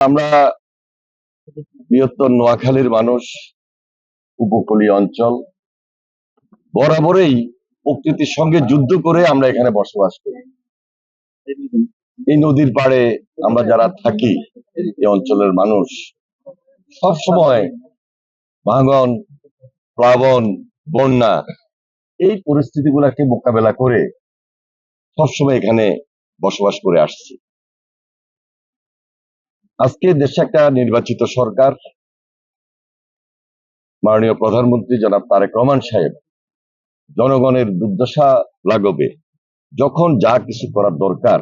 আমরা বৃহত্তর নোয়াখালীর মানুষ, উপকূলীয় অঞ্চল, বরাবরই প্রকৃতির সঙ্গে যুদ্ধ করে আমরা এখানে বসবাস করি। এই নদীর পাড়ে আমরা যারা থাকি, এই অঞ্চলের মানুষ সব সময় ভাঙন, প্লাবন, বন্যা এই পরিস্থিতিগুলোকে মোকাবেলা করে সবসময় এখানে বসবাস করে আসছি। আজকে দেশে একটা নির্বাচিত সরকার, মাননীয় প্রধানমন্ত্রী জনাব তারেক রহমান সাহেব জনগণের দুর্দশা লাঘবে যখন যা কিছু করার দরকার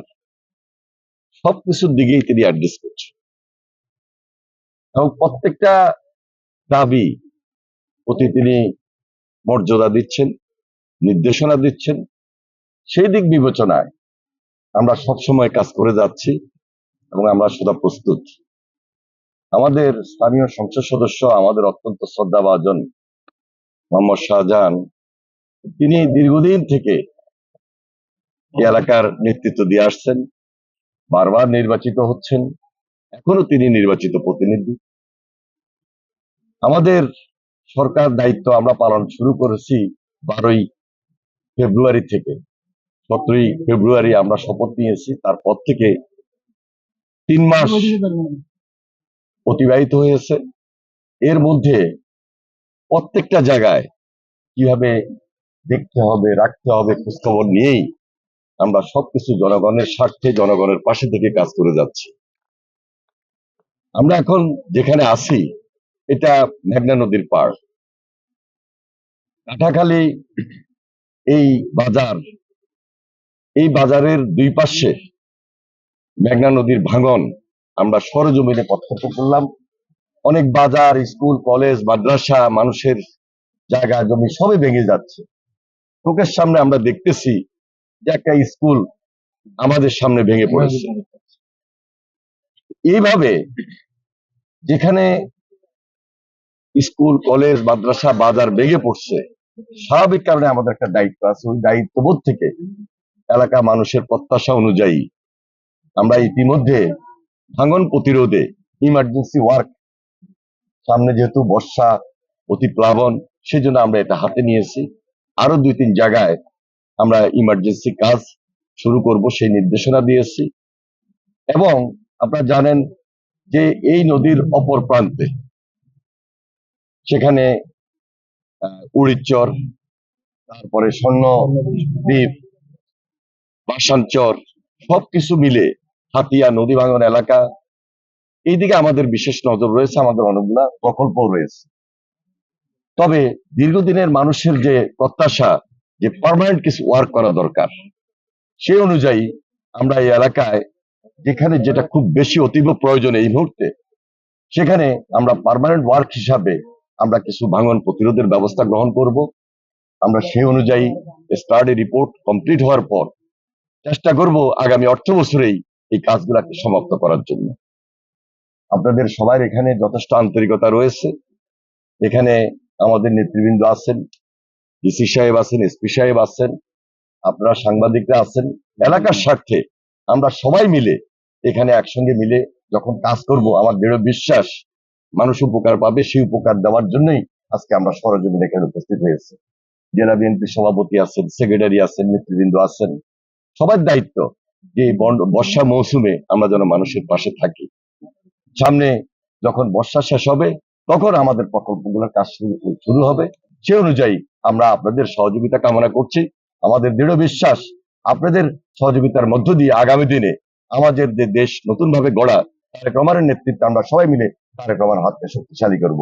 সবকিছুর দিকেই তিনি অ্যাড্রেস করছেন এবং প্রত্যেকটা দাবি প্রতি তিনি মর্যাদা দিচ্ছেন, নির্দেশনা দিচ্ছেন। সেই দিক বিবেচনায় আমরা সবসময় কাজ করে যাচ্ছি এবং আমরা সদা প্রস্তুত। আমাদের স্থানীয় সংসদ সদস্য, আমাদের অত্যন্ত শ্রদ্ধাভাজন মোহাম্মদ শাহজাহান, তিনি দীর্ঘদিন থেকে এই এলাকার নেতৃত্ব দিয়ে আসছেন, বারবার নির্বাচিত হচ্ছেন, এখনো তিনি নির্বাচিত প্রতিনিধি। আমাদের সরকার দায়িত্ব আমরা পালন শুরু করেছি 12ই ফেব্রুয়ারি থেকে। 17ই ফেব্রুয়ারি আমরা শপথ নিয়েছি, তারপর থেকে 3 মাস অতিবাহিত হয়েছে। এর মধ্যে প্রত্যেকটা জায়গায় কিভাবে দেখতে হবে, রাখতে হবে, খোঁজখবর নিয়েই আমরা সবকিছু জনগণের স্বার্থে, জনগণের পাশে থেকে কাজ করে যাচ্ছি। আমরা এখন যেখানে আছি এটা মেঘনা নদীর পাড়, কাটাখালী এই বাজার, এই বাজারের দুই পাশে মেঘনা নদীর ভাঙন আমরা সরেজমিনে প্রত্যক্ষ করলাম। অনেক বাজার, স্কুল, কলেজ, মাদ্রাসা, মানুষের জায়গা জমি সবই ভেঙে যাচ্ছে। চোখের সামনে আমরা দেখতেছি যে একটা স্কুল আমাদের সামনে ভেঙে পড়েছে। এইভাবে যেখানে স্কুল, কলেজ, মাদ্রাসা, বাজার ভেঙে পড়ছে, স্বাভাবিক কারণে আমাদের একটা দায়িত্ব আছে। ওই দায়িত্ববোধ থেকে এলাকা মানুষের প্রত্যাশা অনুযায়ী আমরা ইতিমধ্যে ভাঙন প্রতিরোধে ইমার্জেন্সি ওয়ার্ক, সামনে যেহেতু বর্ষা, অতি প্লাবন, সেজন্য আমরা এটা হাতে নিয়েছি। আরো 2-3 জায়গায় আমরা ইমার্জেন্সি কাজ শুরু করব, সেই নির্দেশনা দিয়েছি। এবং আপনারা জানেন যে এই নদীর অপর প্রান্তে সেখানে উড়িচর, তারপরে স্বর্ণদ্বীপ, বাসানচর সবকিছু মিলে হাতিয়া নদী ভাঙন এলাকা, এইদিকে আমাদের বিশেষ নজর রয়েছে, আমাদের অনেকগুলা প্রকল্প রয়েছে। তবে দীর্ঘদিনের মানুষের যে প্রত্যাশা যে পার্মানেন্ট কিছু ওয়ার্ক করা দরকার, সেই অনুযায়ী আমরা এই এলাকায় যেখানে যেটা খুব বেশি অতীব প্রয়োজন এই মুহূর্তে, সেখানে আমরা পার্মানেন্ট ওয়ার্ক হিসাবে আমরা কিছু ভাঙন প্রতিরোধের ব্যবস্থা গ্রহণ করব। আমরা সেই অনুযায়ী স্টাডি রিপোর্ট কমপ্লিট হওয়ার পর চেষ্টা করব আগামী অর্থ বছরেই এই কাজগুলোকে সমাপ্ত করার জন্য। আপনাদের সবার এখানে যথেষ্ট আন্তরিকতা রয়েছে। এখানে আমাদের নেতৃবৃন্দ আছেন, ডিসি সাহেব আছেন, এসপি সাহেব আছেন, আপনারা সাংবাদিকরা আছেন। এলাকার স্বার্থে আমরা সবাই মিলে এখানে একসঙ্গে মিলে যখন কাজ করব, আমার দৃঢ় বিশ্বাস মানুষ উপকার পাবে। সেই উপকার দেওয়ার জন্যই আজকে আমরা সরজমিনে এখানে উপস্থিত হয়েছি। জেলা বিএনপি সভাপতি আছেন, সেক্রেটারি আছেন, নেতৃবৃন্দ আছেন। সবার দায়িত্ব যে বর্ষা মৌসুমে আমরা যেন মানুষের পাশে থাকি। সামনে যখন বর্ষা শেষ হবে তখন আমাদের প্রকল্পগুলোর কাজ শুরু হবে। সে অনুযায়ী আমরা আপনাদের সহযোগিতা কামনা করছি। আমাদের দৃঢ় বিশ্বাস আপনাদের সহযোগিতার মধ্য দিয়ে আগামী দিনে আমাদের যে দেশ নতুন ভাবে গড়া, তারেক রহমানের নেতৃত্বে আমরা সবাই মিলে তারেক রহমান হাতকে শক্তিশালী করব।